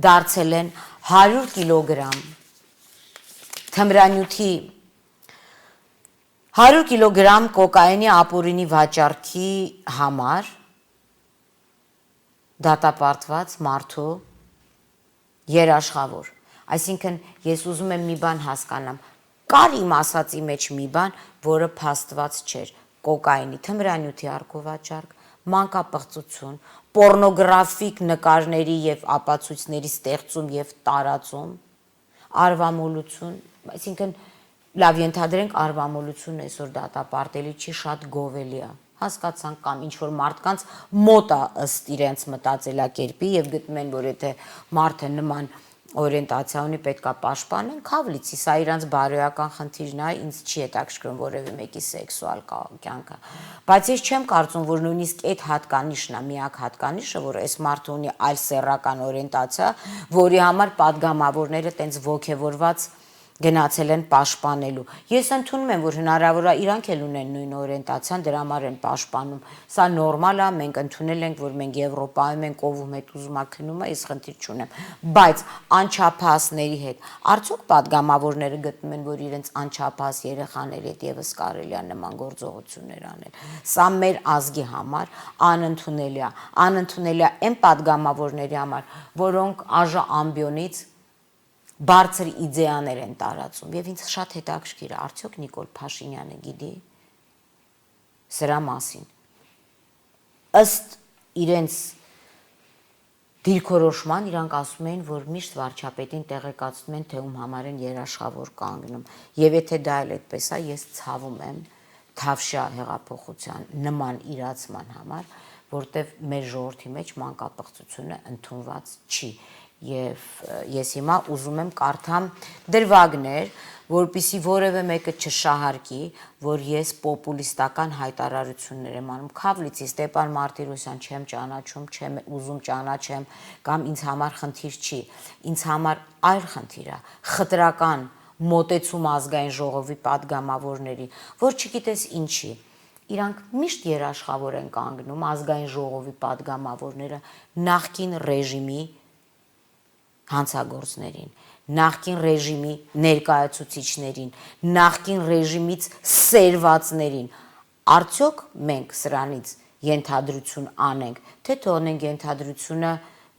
դարձել են 100 կիլոգրամ թմրանյութի 100 կիլոգրամ կոկայինի ապուրինի վաճառքի համար դատապարտված մարդու երաշխավոր։ Այսինքն ես ուզում եմ մի բան հասկանամ, կար իմ ասածի մեջ մի բան, որը փաստված չէր, կոկայինի թմրանյութի արկովաճառք, մանկապղծություն, պոռնոգրաֆիկ նկարների եւ ապացույցների ստեղծում եւ տարածում, արվամոլություն, այսինքն լավ ենթադրենք արվամոլություն այսօր դատապարտելի չի, շատ գովելի է։ Հասկացանք կամ ինչ որ մարդկանց մոտ է ըստ իրենց մտածելակերպի եւ գտնում են, որ եթե մարդը նման օրիենտացիա ունի, պետքա պաշտպանեն, քավլիցի, սա իրանց բարոյական խնդիրն է, ինձ չի հետաքրքրում որևէ մեկի սեքսուալ կյանքը։ Բայց ես չեմ կարծում, որ նույնիսկ այդ հատկանիշն է, միակ հատկանիշը, որ այս մարդը ունի այլ սեռական օրիենտացիա, որի համար падգամավորները տենց ոգևորված գնացել են պաշտպանելու։ Ես ընդունում եմ, որ հնարավոր է իրանք էլ ունեն նույն օրիենտացիան, դրա համար են պաշտպանում։ Սա նորմալ է, մենք ընդունել ենք, որ մենք Եվրոպայում ենք, ով հետ ուզում է քնում է, ես խնդիր չունեմ։ Բայց անչափահասների հետ արդյոք падգամավորները գտնում են, որ իրենց անչափահաս երեխաների հետ եւս կարելի է նման գործողություններ անել։ Սա մեր ազգի համար անընդունելի է։ Անընդունելի է այն падգամավորների համար, որոնք աժա ամբիոնից բարձր իդեաներ են տարածում եւ ինձ շատ հետաքրքիր է արդյոք Նիկոլ Փաշինյանը գիտի սրա մասին ըստ իրենց դիրքորոշման իրանք ասում են որ միշտ վարչապետին տեղեկացնում են թե ում համար են երաշխավոր կանգնում եւ եթե դա էլ այդպես է ես ցավում եմ Թավշյա հեղափոխության նման իրացման համար որտեվ մեր ժողովրդի մեջ մանկապղծությունը ընդունված չի Եվ ես հիմա ուզում եմ կարդամ դրվագներ, որպիսի որևէ մեկը չշահարկի, որ ես պոպուլիստական հայտարարություններ եմ անում։ Քավլիցի Ստեփան Մարտիրոսյան չեմ ճանաչում, չեմ ուզում ճանաչեմ կամ ինձ համար խնդիր չի։ Ինձ համար այլ խնդիր է, խտրական մոտեցում ազգային ժողովի падգամավորների, որ չգիտես ինչի։ Իրանք միշտ երաշխավոր են կանգնում ազգային ժողովի падգամավորները նախկին ռեժիմի հանցագործներին, նախկին ռեժիմի ներկայացուցիչներին, նախկին ռեժիմից սերվածներին, արդյոք մենք սրանից ենթադրություն անենք, թե թողնենք ենթադրությունը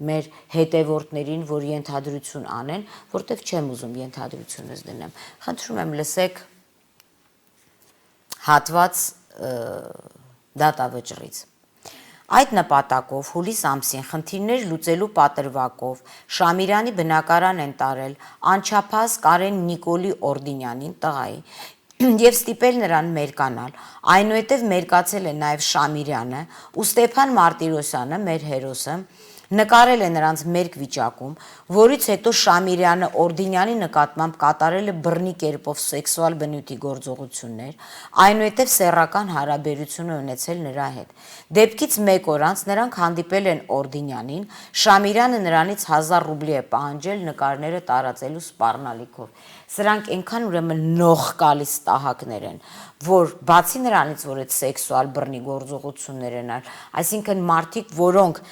մեր հետևորդներին, որ ենթադրություն անեն, որտեվ չեմ ուզում ենթադրությունս դնեմ։ Խնդրում եմ լսեք հատված դատավճռից։ Այդ նպատակով հուլիս ամսին խնդիրներ լուծելու պատրվակով Շամիրյանի բնակարան են տարել անչափահաս Կարեն Նիկոլի Օրդինյանին տղայի եւ ստիպել նրան մերկանալ, այնուհետև մերկացել է նաեւ Շամիրյանը ու Ստեփան Մարտիրոսյանը, մեր հերոսը, նկարել է նրանց մերկ վիճակում, որից հետո Շամիրյանը Օրդինյանի նկատմամբ կատարել է բռնի կերպով սեքսուալ բնույթի գործողություններ, այնուհետև սեռական հարաբերություն ունեցել նրա հետ։ Դեպքից մեկ օր անց նրանք հանդիպել են Օրդինյանին, Շամիրյանը նրանից 1000 ռուբլի է պահանջել նկարները տարածելու սպառնալիքով։ Սրանք այնքան ուրեմն նողկալից տահակներ են, որ բացի նրանից, որ այդ սեքսուալ բռնի գործողություններ են արել, այսինքն մարդիկ, որոնք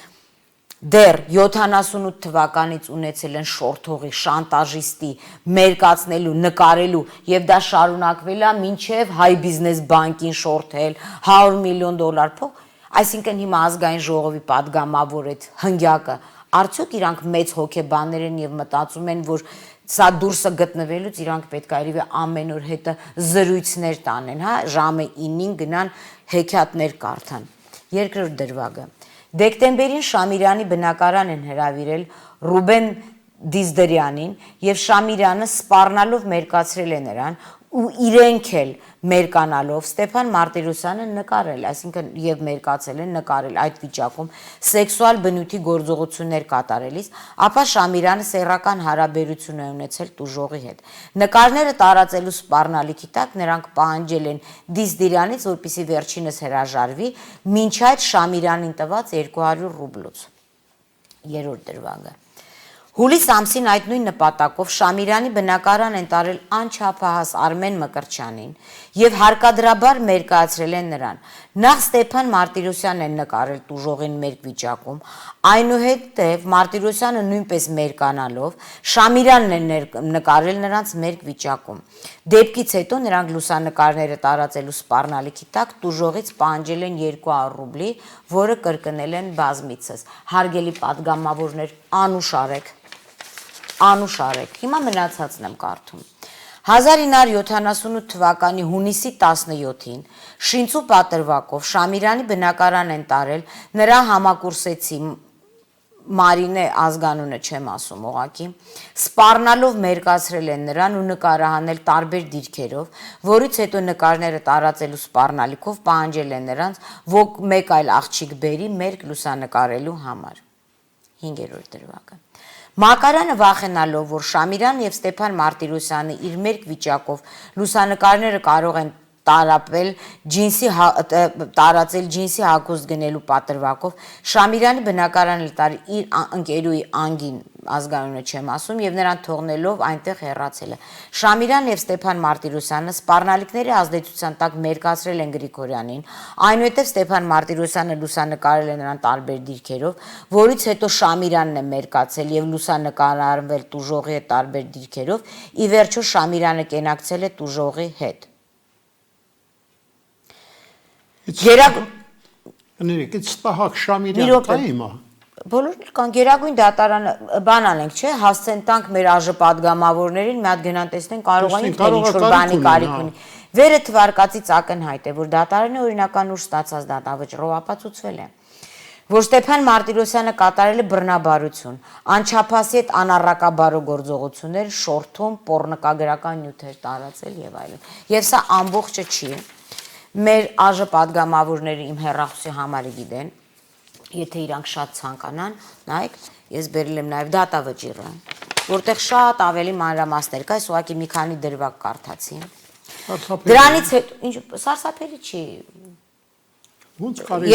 դեռ 78 թվականից ունեցել են շորթողի, շանտաժիստի, մերկացնելու, նկարելու եւ դա շարունակվել է մինչեւ հայ բիզնես բանկին շորթել 100 միլիոն դոլար փող, այսինքն հիմա ազգային ժողովի падգամավոր այդ հնգյակը, արդյոք իրանք մեծ հոգեբաններ են եւ մտածում են, որ սա դուրսը գտնվելուց իրանք պետք է իրիվե ամեն օր հետը զրույցներ տանեն, հա, ժամը 9-ին գնան հեքիաթներ կարդան։ Երկրորդ դրվագը Դեկտեմբերին Շամիրյանի բնակարան են հրավիրել Ռուբեն Դիզդրյանին եւ Շամիրյանը սպառնալով մերկացրել է նրան ու իրենք էլ մերկանալով Ստեփան Մարտիրոսյանը նկարել, այսինքն եւ մերկացել են նկարել այդ վիճակում սեքսուալ բնույթի գործողություններ կատարելիս, ապա Շամիրյանը սեռական հարաբերություն է ունեցել տուժողի հետ։ Նկարները տարածելու սպառնալիքի տակ նրանք պահանջել են Դիզդրյանից, որպեսզի վերջինս հրաժարվի, մինչ այդ Շամիրյանին տված 200 ռուբլուց։ Երրորդ դրվագը Հուլիս ամսին այդ նույն նպատակով Շամիրյանի բնակարան են տարել անչափահաս Արմեն Մկրտչյանին եւ հարկադրաբար մերկացրել են նրան։ Նախ Ստեփան Մարտիրոսյանն են նկարել տուժողին մերկ վիճակում, այնուհետև Մարտիրոսյանը նույնպես մերկանալով Շամիրյանն են նկարել նրանց մերկ վիճակում։ Դեպքից հետո նրանք լուսանկարները տարածելու սպառնալիքի տակ տուժողից պահանջել են 200 ռուբլի, որը կրկնել են բազմիցս։ Հարգելի падգամավորներ, անուշարեք։ Հիմա մնացածն եմ կարդում։ 1978 թվականի հունիսի 17-ին Շինծու պատրվակով Շամիրյանի բնակարան են տարել նրա համակուրսեցի Մարինե ազգանունը չեմ ասում ուղակի, սպառնալով մերկացրել են նրան ու նկարահանել տարբեր դիրքերով, որից հետո նկարները տարածելու սպառնալիքով պահանջել են նրանց մեկ այլ աղջիկ բերի մերկ լուսանկարելու համար։ 5-րդ դրվագը։ Մակարյանը վախենալով, որ Շամիրան եւ Ստեփան Մարտիրոսյանը իր մերկ վիճակով լուսանկարները կարող են տարածել ջինսի հագուստ գնելու պատրվակով, Շամիրյանի բնակարանը տար իր ընկերուի Անգին, ազգանունը չեմ ասում, եւ նրան թողնելով այնտեղ հեռացել է։ Շամիրյան եւ Ստեփան Մարտիրոսյանը սպառնալիքների ազդեցության տակ մերկացրել են Գրիգորյանին, այնուհետև Ստեփան Մարտիրոսյանը լուսանկարել է նրան տարբեր դիրքերով, որից հետո Շամիրյանն է մերկացել եւ լուսանկարվել տուժողի հետ տարբեր դիրքերով, ի վերջո Շամիրյանը կենակցել է տուժողի հետ։ It's Stahak Շամիրյան տայմա։ Բոլորն կան գերագույն դատարանը բան անենք, չէ, հասցեն տանք մեր ԱԺ падգամավորներին, մի հատ գնան տեսնեն կարողանին թե ինչ-որ բանի կարիք ունի։ Վերը թվարկածից ակնհայտ է, որ դատարանը օրինական ուժ ստացած դատավճռով ապացուցվել է, որ Ստեփան Մարտիրոսյանը կատարել է բռնաբարություն, անչափահասի հետ անառակաբարո գործողություններ, շորթում, պոռնկագրական նյութեր տարածել եւ այլն։ Եվ սա ամբողջը չի։ Մեր ԱԺ падգամավորները իմ հեռախոսի համարը գիտեն, եթե իրանք շատ ցանկանան, նայեք, ես բերել եմ նաև դատավճիռը, որտեղ շատ ավելի մանրամասներ կա, ես ուղղակի մի քանի դրվագ կարդացի։ Դրանից հետո, ինչ սարսափելի չի։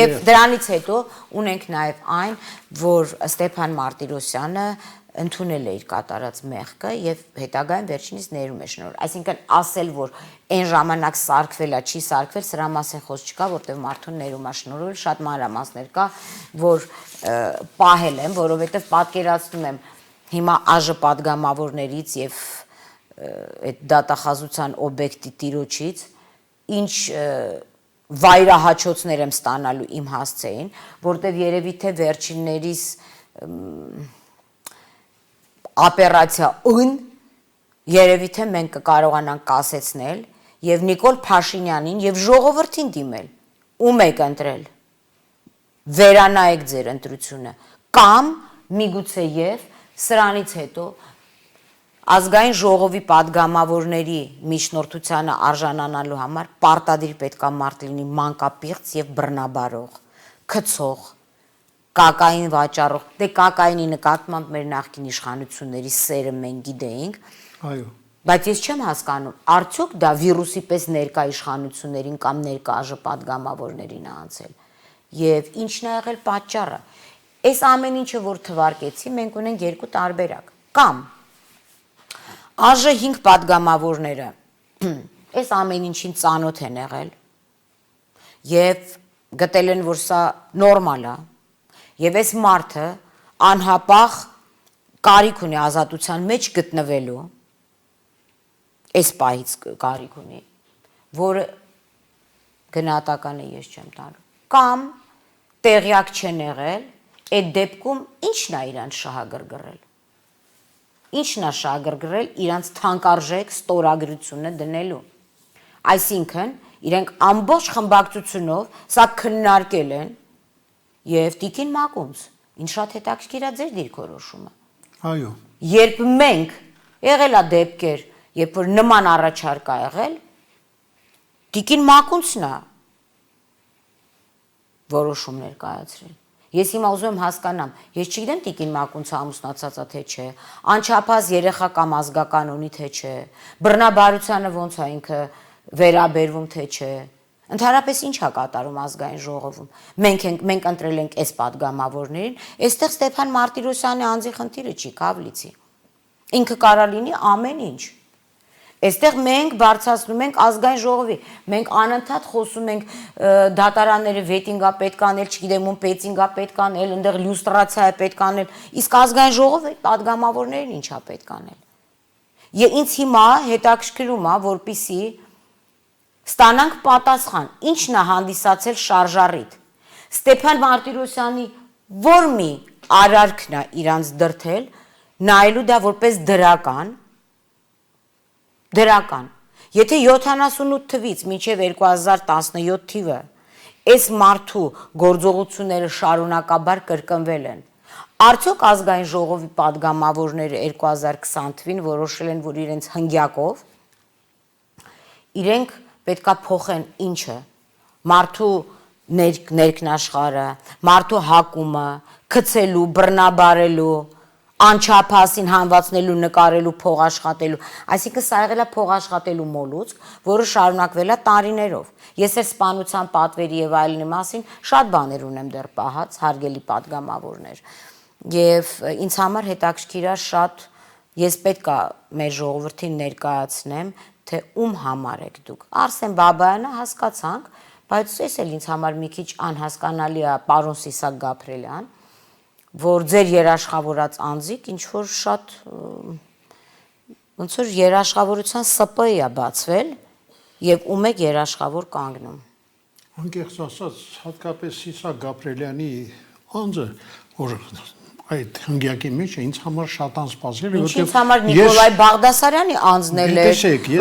Եվ դրանից հետո ունենք նաև այն, որ Ստեփան Մարտիրոսյանը ընդունել է իր կատարած մեղքը եւ հետագայում վերջինիս ներում է շնորհ։ Այսինքն ասել, որ այն ժամանակ սարքվել է, չի սարքվել, սրա մասին խոսք չկա, որտեղ մարդուն ներում է շնորհել, շատ մանրամասներ կա, որ պահել եմ, որովհետեւ պատկերացնում եմ հիմա ԱԺ падգամավորներից եւ այդ դատախազության օբյեկտի տիրոջից ինչ վայրահաչոցներ եմ ստանալու իմ հասցեին, որտեղ երևի թե վերջիններիս ապերացիա ըն երևի թե մենք կկարողանանք կասեցնել եւ Նիկոլ Փաշինյանին եւ ժողովրդին դիմել, ում եք ընտրել, վերանայեք ձեր ընտրությունը, կամ միգուցե եւ սրանից հետո ազգային ժողովի падգամավորների միջնորդությանը արժանանալու համար պարտադիր պետքա մարդ լինի մանկապիղծ եւ բռնաբարող, քցող, կակային վաճառող, դե կակայինի նկատմամբ մեր նախկին իշխանությունների սերը մենք գիտեինք, այո, բայց ես չեմ հասկանում, արդյոք դա վիրուսի պես ներկա իշխանություններին կամ ներկա ԱԺ падգամավորներին է անցել, եւ ինչն է եղել պատճառը։ Այս ամեն ինչը որ թվարկեցի, մենք ունենք երկու տարբերակ, կամ ԱԺ 5 падգամավորները այս ամեն ինչին ծանոթ են եղել եւ գտել են, որ սա նորմալ է, եւ այս մարդը անհապաղ կարիք ունի ազատության մեջ գտնվելու, այս պահից կարիք ունի, որը գնահատականը ես չեմ տալու, կամ տեղյակ չեն եղել, այդ դեպքում ինչն է իրանց շահագրգռել։ Ինչն է շահագրգռել իրանց թանկարժեք ստորագրությունը դնելու։ Այսինքն, իրենք ամբողջ խմբակցությունով սա քննարկել են եւ Տիկին Մակունց, ինչ շատ հետաքրքիր է ձեր դիրքորոշումը։ Այո։ Երբ մենք եղել է դեպքեր, երբ որ նման առաջարկ ա եղել, Տիկին Մակունցն է որոշումներ կայացրել։ Ես հիմա ուզում եմ հասկանամ, ես չգիտեմ Տիկին Մակունցը ամուսնացած է թե չէ, անչափահաս երեխա կամ ազգական ունի թե չէ, բռնաբարությանը ոնց է ինքը վերաբերվում թե չէ։ Ընդհանրապես ինչ է կատարում ազգային ժողովում։ Մենք ընտրել ենք այս падգամավորներին, այստեղ Ստեփան Մարտիրոսյանի անձի խնդիրը չի, Կավլիցի։ Ինքը կարա լինի ամեն ինչ։ Այստեղ մենք բարձրացնում ենք ազգային ժողովի, մենք անընդհատ խոսում ենք դատարանները վետինգա պետք անել, չգիտեմ ում պետինգա պետք անել, այնտեղ լյուստրացիա է պետք անել, իսկ ազգային ժողովը падգամավորներին ինչա պետք անել։ Եվ ինձ հիմա հետաքրքրում է, որպիսի ստանանք պատասխան, ինչն է հանդիսացել շարժառիթ։ Ստեփան Մարտիրոսյանի որ մի արարքն է իրանց դրթել, նայելու դա որպես դրական, եթե 78 թվից մինչև 2017 թիվը այս մարդու գործողությունները շարունակաբար կրկնվել են, Արդյոք ազգային ժողովի падգամավորները 2020 թվին որոշել են, որ իրենց հնգյակով իրենք պետքա փոխեն ինչը, մարդու ներքնաշխարը, մարդու հակումը, գցելու, բռնաբարելու, անչափահասին հանվածնելու, նկարելու, փող աշխատելու, այսինքն սա եղել է փող աշխատելու մոլուցք, որը շարունակվել է տարիներով։ Ես էլ սպանության պատվերի եւ այլնի մասին շատ բաներ ունեմ դեռ պահած, հարգելի падգամավորներ։ Եվ ինձ համար հետաքրքիր է շատ, ես պետք է մեր ժողովրդին ներկայացնեմ, թե ում համար եք դուք։ Արսեն Բաբայանը հասկացանք, բայց ես էլ ինձ համար մի քիչ անհասկանալի է պարոն Սիսակ Գաբրելյան, որ ձեր երաշխավորած անձիկ ինչ որ շատ ոնց որ երաշխավորության ՍՊ-ի է բացվել եւ ում եք երաշխավոր կանգնում։ Անկեղծ ասած, հատկապես Սիսակ Գաբրելյանի անձը, որ այդ հնգյակի մեջ է, ինձ համար շատ անսպասելի, որովհետեւ ինձ համար Նիկոլայ Բաղդասարյանի անձն էլ է,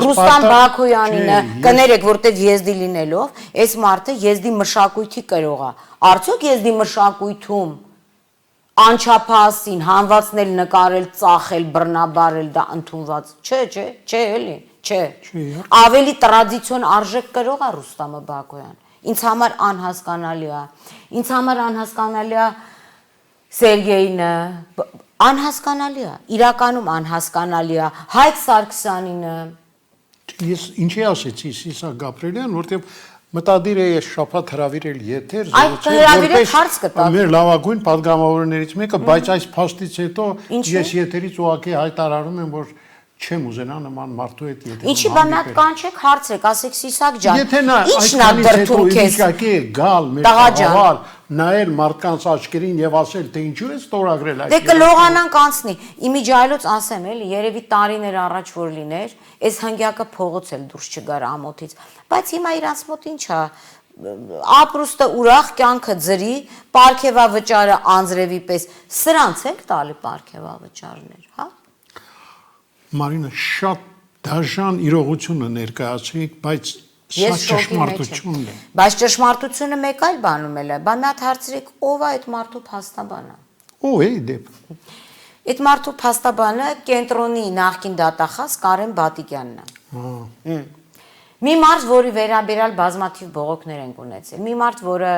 Ռուստամ Բաքոյանինը, կներեք, որտեղ եզդի լինելով, այս մարդը եզդի մշակույթի կրող է։ Արդյոք եզդի մշակույթում անչափահասին հանվածնել, նկարել, ծախել, բռնաբարել դա ընդունված չէ, էլի, չէ։ Ավելի տրադիցիոն արժեք կրող է Ռուստամը Բաքոյան։ Ինձ համար անհասկանալի է։ Ինձ համար անհասկանալի է Սերգեյնը, անհասկանալի է, իրականում անհասկանալի է, Հայկ Սարգսյանինը։ Ես ինչի ասեցի Սիսակ Գաբրելյան, որտեղ մտադիր է ես շաբաթ հրավիրել եթեր, մեր լավագույն падգամավորներից մեկը, բայց այս փաստից հետո ես եթերից ուղղակի հայտարարում եմ, որ չեմ ուզենա նման մարդու հետ եթեր։ Ինչի բանատ կանչեք, հարցրեք, ասեք Սիսակ ջան, եթե նա ի՞նչն է դրդում քեզ։ Իհարկե գալ մեր խաղալ, նայել մարդկանց աչքերին եւ ասել, թե ինչու է ստորագրել այդ։ Դե կլողանանք անցնի։ Իմիջայլոց ասեմ էլի, երևի տարիներ առաջ որ լիներ, այս հնգյակը փողոց էլ դուրս չգար ամոթից։ Բայց հիմա իրանց մոտ ինչ է, ապրուստը ուրախ, կյանքը ձրի, պարգևավճարը անձրևի պես, սրանց եք տալի պարգևավճարներ, հա։ Մարինա, շատ դաժան իրողությունը ներկայացրիք, բայց սա ճշմարտությունն է։ Բայց ճշմարտությունը մեկ այլ բանում է, բա մի հատ հարցրեք, ով է այդ մարդու փաստաբանը։ Ով է դեպ։ Այդ մարդու փաստաբանը կենտրոնի նախկին դատախազ Կարեն Բատիկյանն է։ Մի մարդ, որի վերաբերյալ բազմաթիվ բողոքներ են ունեցել, մի մարդ, որը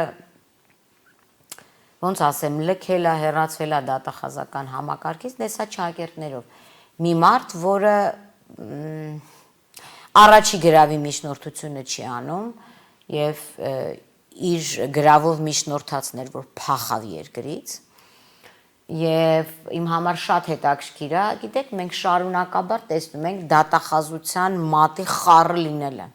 ոնց ասեմ, լքել է, հեռացվել է դատախազական համակարգից, դեսա չակերտներով։ Մի մարդ, որը առաջի գրավի միջնորդությունը չի անում եւ իր գրավով միջնորդածներ, որ փախավ երկրից եւ իմ համար շատ հետաքրքիր է, գիտեք, մենք շարունակաբար տեսնում ենք դատախազության մատի խառը լինելը։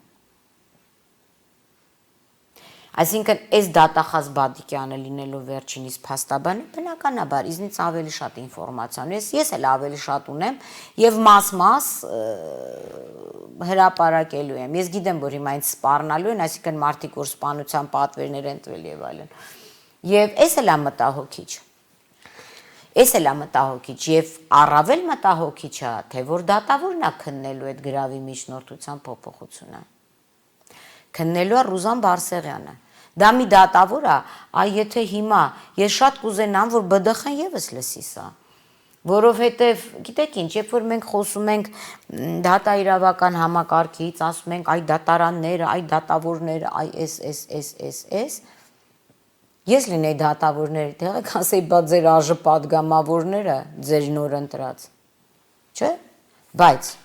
Այսինքն այս դատախազ Բադիկյանը լինելով վերջինիս փաստաբանը, բնականաբար ինձնից ավելի շատ ինֆորմացիա ունի, ես էլ ավելի շատ ունեմ եւ մաս հրապարակելու եմ։ Ես գիտեմ, որ հիմա ինձ սպառնալու են, այսինքն մարդիկ, որ սպանության պատվերներ են տվել եւ այլն։ Եվ այս էլ է մտահոգիչ։ Այս էլ է մտահոգիչ եւ առավել մտահոգիչ է, թե որ դատավորն է քննելու այդ գրավի միջնորդության փոփոխությունը։ Քննելու է Ռուզան Բարսեղյանը։ Դա մի դատավոր է, այ եթե հիմա ես շատ կուզենամ, որ ԲԴԽ-ն եւս լսի սա, որովհետեւ գիտեք ինչ, երբ որ մենք խոսում ենք դատաիրավական համակարգից, ասում ենք այ դատարանները, այ դատավորները, այ էս, ես լինեի դատավորների տեղը, ասեի, բա ձեր ԱԺ падգամավորները, ձեր նոր ընտրած, չէ՞, բայց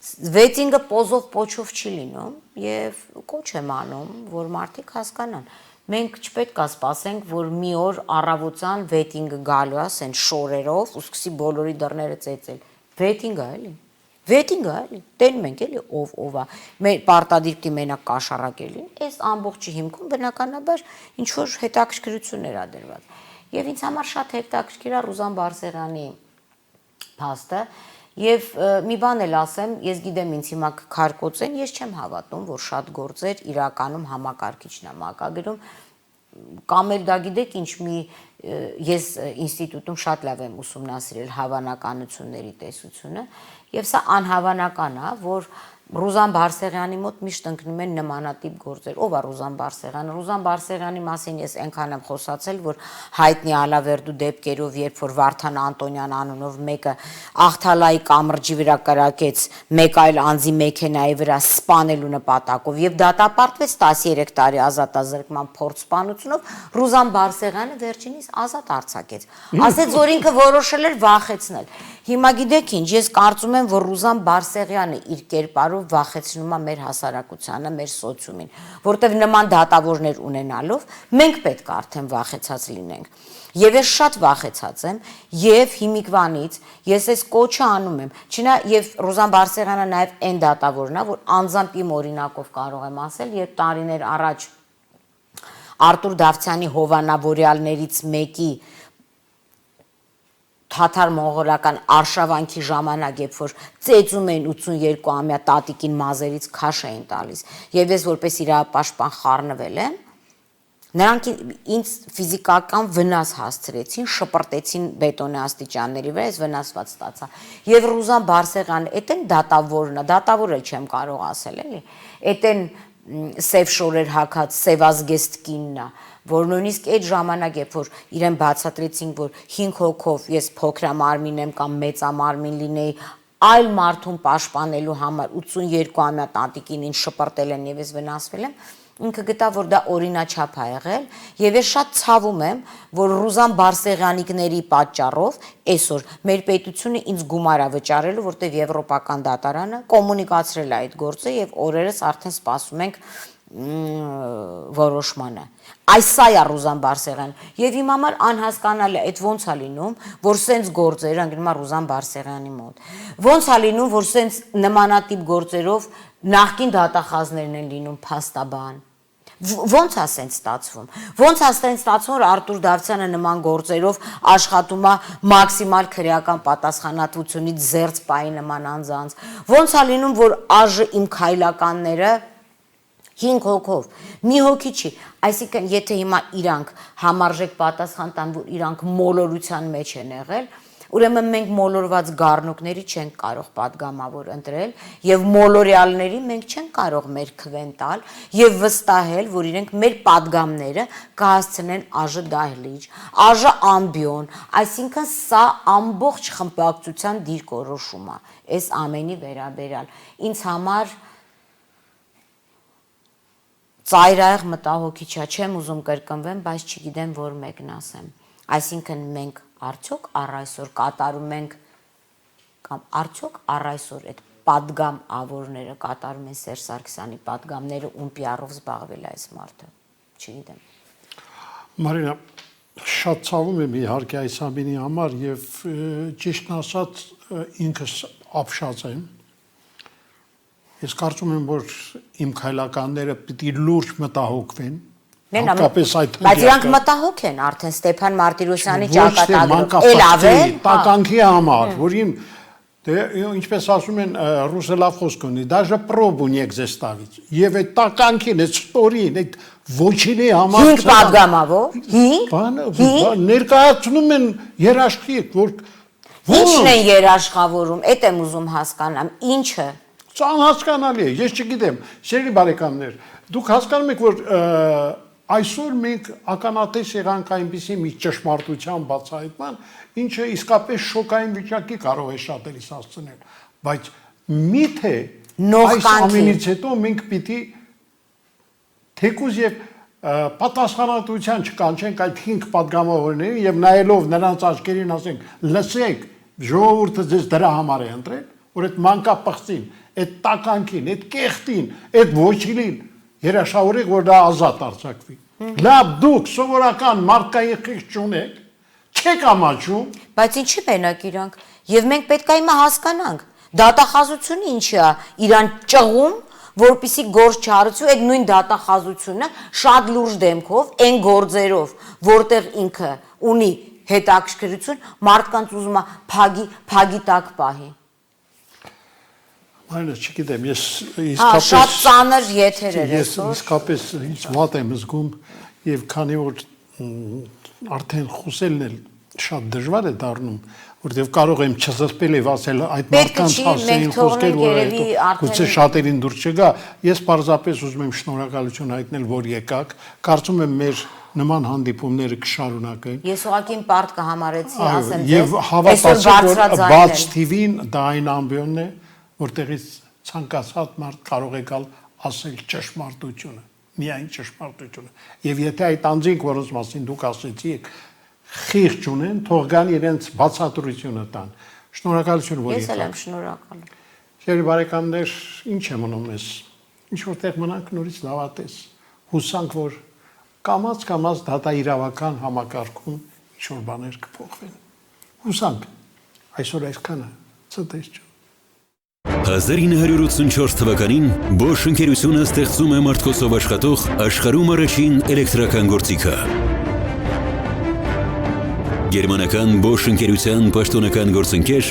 վեյտինգը պոզով պոչով չի լինում եւ կոչ եմ անում, որ մարդիկ հասկանան։ Մենք չպետք է սպասենք, որ մի օր առավոտյան վեյտինգը գալու է, ասեն շորերով, ու սկսի բոլորի դռները ծեծել։ Վեյտինգը էլի։ Վեյտինգը էլի։ Տենում ենք էլի ով է։ Մեր պարտադիր պիտի մենակ կաշառակելի։ Այս ամբողջի հիմքում բնականաբար ինչ որ հետաքրքրություններ ա դրված։ Եվ ինձ համար շատ հետաքրքիր է Ռուզան Բարսեղյանի փաստը։ Եվ մի բան էլ ասեմ, ես գիտեմ ինձ հիմա քարկոծեն, ես չեմ հավատում, որ շատ գործեր իրականում համակարգիչն է մակագրում, կամ էլ դա գիտեք ինչ ես ինստիտուտում շատ լավ եմ ուսումնասիրել հավանականությունների տեսությունը, եւ սա անհավանական է, որ Ռուզան Բարսեղյանի մոտ միշտ ընկնում են նմանատիպ գործեր։ Ով է Ռուզան Բարսեղյանը։ Ռուզան Բարսեղյանի մասին ես այնքան եմ խոսացել, որ հայտնի ալավերդու դեպքերով, երբ որ Վարդան Անտոնյան անունով մեկը Աղթալայի կամրջի վրա կրակեց մեկ այլ անձի մեքենայի վրա սպանելու նպատակով եւ դատապարտվեց 13 տարի ազատազրկման փորձսպանությունով, Ռուզան Բարսեղյանը վերջինիս ազատ արձակեց։ Ասեց, որ ինքը որոշել էր վախեցնել։ Հիմա գիտեք ինչ, ես կարծում եմ, որ Ռուզան Բարսեղյանը իր կերպարով վախեցնում է մեր հասարակությանը, մեր սոցիումին, որտեղ նման դատավորներ ունենալով մենք պետք է արդեն վախեցած լինենք։ Եվ ես շատ վախեցած եմ, եւ հիմիկվանից ես այս կոչը անում եմ։ Չնա եւ Ռուզան Բարսեղյանը նաեւ այն դատավորն է, որ անձամբ իմ օրինակով կարող եմ ասել, երբ տարիներ առաջ Արտուր Դավթյանի հովանավորյալներից մեկի թաթար-մոնղոլական արշավանքի ժամանակ, երբ որ ծեծում էին 82-ամյա տատիկին մազերից քաշ էին տալիս, եւ ես որպես իրավապաշտպան խառնվել եմ, նրանք ինձ ֆիզիկական վնաս հասցրեցին, շպրտեցին բետոնե աստիճանների վրա, ես վնասված ստացա։ Եվ Ռուզան Բարսեղյանը, էտեն դատավորը չեմ կարող ասել, էլի, էտեն սև շորեր հագած, սևազգեստ կինն է, որ նույնիսկ այդ ժամանակ, երբ որ իրեն բացատրեցին, որ 5 հոգով ես փոքրամարմին եմ կամ մեծամարմին լինեի, այլ մարդուն պաշտպանելու համար 82-ամյա տատիկին ինձ շպրտել են եւ ես վնասվել եմ, ինքը գտավ, որ դա օրինաչափ է եղել, եւ ես շատ ցավում եմ, որ Ռուզան Բարսեղյանիկների պատճառով այսօր մեր պետությունը ինձ գումար է վճարելու, որտեղ Եվրոպական դատարանը կոմունիկացրել է այդ գործը եւ օրերս արդեն սպասում ենք որոշմանը։ Այս սա է Ռուզան Բարսեղյանը եւ իմ համար անհասկանալի է, այդ ոնց է լինում, որ սենց գործերը ընկնում է Ռուզան Բարսեղյանի մոտ։ Ոնց է լինում, որ սենց նմանատիպ գործերով նախկին դատախազներն են լինում փաստաբան։ Ոնց է սենց ստացվում։ Ոնց է սենց ստացվում, որ Արտուր Դավթյանը նման գործերով աշխատում է մաքսիմալ քրեական պատասխանատվությունից զերծ պայի նման անձանց։ Ոնց է լինում, որ ԱԺ իմ քայլականները 5 հոգով, մի հոգի չի, այսինքն եթե հիմա իրանք համարժեք պատասխան տան, որ իրանք մոլորության մեջ են եղել, ուրեմն մենք մոլորված գառնուկների չենք կարող պատգամավոր ընտրել եւ մոլորյալների մենք չենք կարող մեր քվեն տալ եւ վստահել, որ իրենք մեր պատգամները կհասցնեն ԱԺ դահլիճ, ԱԺ ամբիոն, այսինքն սա ամբողջ խմբակցության դիրքորոշում է, այս ամենի վերաբերյալ։ Ինձ համար ծայրահեղ մտահոգիչ է, չեմ ուզում կրկնվեմ, բայց չգիտեմ, որ մեկն ասեմ։ Այսինքն մենք արդյոք առ այսօր կատարում ենք կամ արդյոք առ այսօր այդ պատգամ ավորները կատարում են Սերժ Սարգսյանի պատգամները, ում PR-ով զբաղվել է այս մարդը։ Չգիտեմ։ Մարինա, շատ ցավում եմ իհարկե այս ամենի համար եւ ճիշտն ասած ինքս ապշած եմ։ Ես կարծում եմ, որ իմ քայլականները պիտի լուրջ մտահոգվեն։ Բայց իրանք մտահոգ են արդեն Ստեփան Մարտիրոսյանի ճակատագրով։ Էլ ավել տականքի համար, որ իմ ինչպես ասում են ռուսը լավ խոսք ունի, даже пробу негде ставить։ Եվ այդ տականքին, այդ ստորին, այդ ոչինի համար 5 պատգամավոր, 5 ներկայացնում են երաշխիք, որ ի՞նչն են երաշխավորում, այդ եմ ուզում հասկանամ, ի՞նչը։ Անհասկանալի է, ես չգիտեմ, սիրելի բարեկամներ, դուք հասկանում եք, որ այսօր մենք ականատես եղանք այնպիսի մի ճշմարտության բացահայտման, ինչը իսկապես շոկային վիճակի կարող է շատերիս հասցնել, բայց միթե այս ամենից հետո մենք պիտի թեկուզ եւ պատասխանատվության չկանչենք այդ 5 պատգամավորներին եւ նայելով նրանց աչքերին ասենք, լսեք, ժողովուրդը ձեզ դրա համար է ընտրել, որ այդ մանկապղծին, այդ տականքին, այդ կեղտին, այդ ոչինին երաշխավորեք, որ դա ազատ արձակվի։ Լավ, դուք սովորական մարդկային խիղճ չունեք, չեք ամաչում։ Բայց ինչի մենակ իրանք։ Եվ մենք պետք է հիմա հասկանանք, դատախազությունը ինչի է, իրան ճղում, որպիսի գործ չարեցու, այդ նույն դատախազությունը շատ լուրջ դեմքով, այն գործերով, որտեղ ինքը ունի հետաքրքրություն, մարդկանց ուզում է փագի տակ պահի։ Այնը չգիտեմ, ես իսկապես շատ ծանր եթեր էր ես իսկապես ինձ վատ եմ զգում եւ քանի որ արդեն խոսելն էլ շատ դժվար է դառնում, որտեղ կարող եմ չզսպել եւ ասել այդ Պետք մարդկանց չի, հասցեին մենք խոսքեր, թողնենք որ երևի գուցե արդեն- շատերին դուր չգա։ Ես պարզապես ուզում եմ շնորհակալություն հայտնել, որ եկաք։ Կարծում եմ մեր նման հանդիպումները կշարունակեն։ Ես ուղղակի պարտ կհամարեցի Այո, ասեմ եւ այսօր հավատացեք, որ բարձրաձայնել։ բաց TV-ն դա այն ամբիոնն է, որտեղից ցանկացած մարդ կարող է գալ ասել ճշմարտությունը, միայն ճշմարտությունը։ Եվ եթե այդ անձինք, որոնց մասին դուք ասեցիք, խիղճ ունեն, թող գան իրենց բացատրությունը տան։ Շնորհակալություն, որ Ես էլ եկաք։ եմ շնորհակալ։ Շերի բարեկամներ, ինչ եմ մնում ես։ Ինչ որտեղ մնանք նորից լավատես։ Հուսանք, որ կամաց դատա իրավական համակարգում ինչ որ բաներ կփոխվեն։ Հուսանք։ Այսօր այսքանը ցտես չէ։ 1984 թվականին Bosch ընկերությունը ստեղծում է մարդկոսով աշխատող աշխարհում առաջին էլեկտրական գործիքը։ Գերմանական Bosch ընկերության պաշտոնական գործընկեր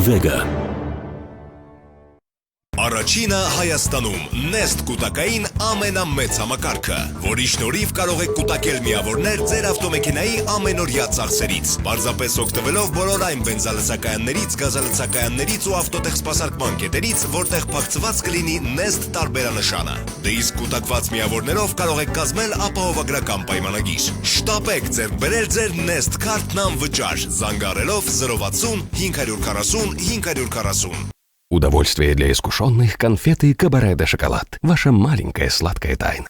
Vega։ Առաջինը Հայաստանում Nest կուտակային ամենամեծ համակարգը, որի շնորհիվ կարող եք կուտակել միավորներ ձեր ավտոմեքենայի ամենօրյա ծախսերից, պարզապես օգտվելով բոլորային բենզալցակայաններից, գազալցակայաններից ու ավտոտեխ սպասարկման կետերից, որտեղ փակցված կլինի Nest տարբերանշանը։ Դե իսկ կուտակված միավորներով կարող եք կազմել ապահովագրական պայմանագիր։ Շտապեք ձեռք բերել ձեր Nest քարտն անվճար, զանգահարելով 060 540 540։ Удовольствие для искушенных конфеты Кабаре де Шоколад. Ваша маленькая сладкая тайна.